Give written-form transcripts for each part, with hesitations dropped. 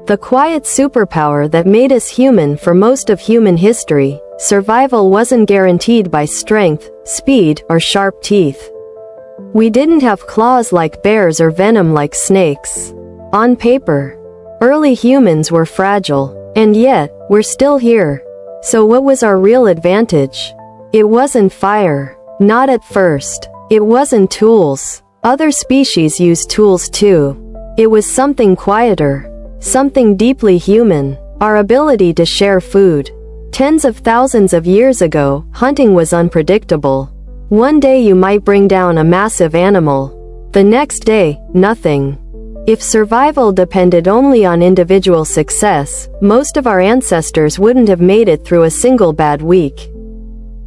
The quiet superpower that made us human for most of human history. Survival wasn't guaranteed by strength, speed, or sharp teeth. We didn't have claws like bears or venom like snakes. On paper, early humans were fragile, and yet, we're still here. So what was our real advantage? It wasn't fire. Not at first. It wasn't tools. Other species used tools too. It was something quieter. Something deeply human. Our ability to share food. Tens of thousands of years ago, hunting was unpredictable. One day you might bring down a massive animal. The next day, nothing. If survival depended only on individual success, most of our ancestors wouldn't have made it through a single bad week.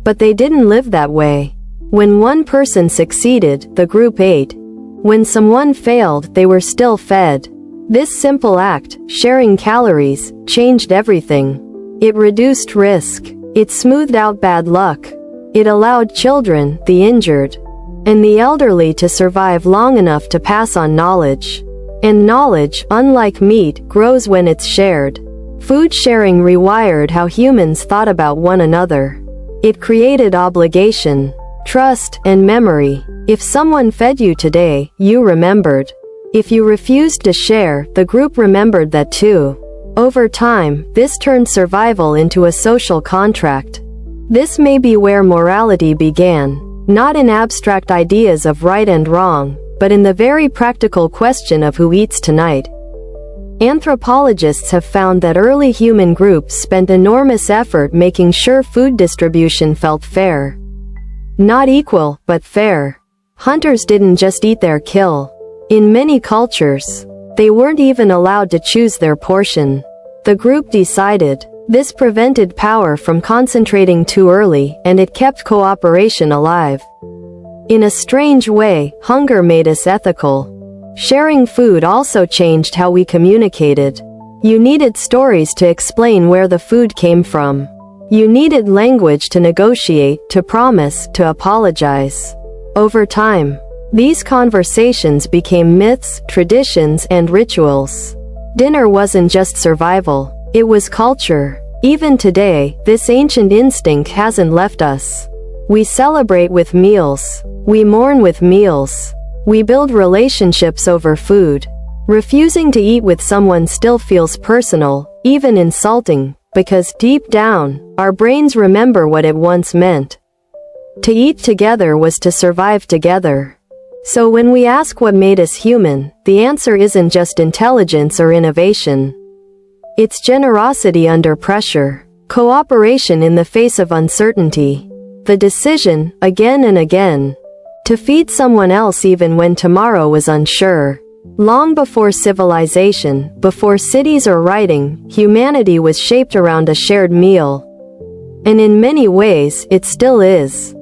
But they didn't live that way. When one person succeeded, the group ate. When someone failed, they were still fed. This simple act, sharing calories, changed everything. It reduced risk. It smoothed out bad luck. It allowed children, the injured, and the elderly to survive long enough to pass on knowledge. And knowledge, unlike meat, grows when it's shared. Food sharing rewired how humans thought about one another. It created obligation, trust, and memory. If someone fed you today, you remembered. If you refused to share, the group remembered that too. Over time, this turned survival into a social contract. This may be where morality began, not in abstract ideas of right and wrong, but in the very practical question of who eats tonight. Anthropologists have found that early human groups spent enormous effort making sure food distribution felt fair. Not equal, but fair. Hunters didn't just eat their kill. In many cultures, they weren't even allowed to choose their portion. The group decided. This prevented power from concentrating too early, and it kept cooperation alive. In a strange way, hunger made us ethical. Sharing food also changed how we communicated. You needed stories to explain where the food came from. You needed language to negotiate, to promise, to apologize. Over time, these conversations became myths, traditions, and rituals. Dinner wasn't just survival, it was culture. Even today, this ancient instinct hasn't left us. We celebrate with meals. We mourn with meals. We build relationships over food. Refusing to eat with someone still feels personal, even insulting, because deep down, our brains remember what it once meant. To eat together was to survive together. So when we ask what made us human, the answer isn't just intelligence or innovation. It's generosity under pressure, cooperation in the face of uncertainty, the decision, again and again, to feed someone else even when tomorrow was unsure. Long before civilization, before cities or writing, humanity was shaped around a shared meal. And in many ways, it still is.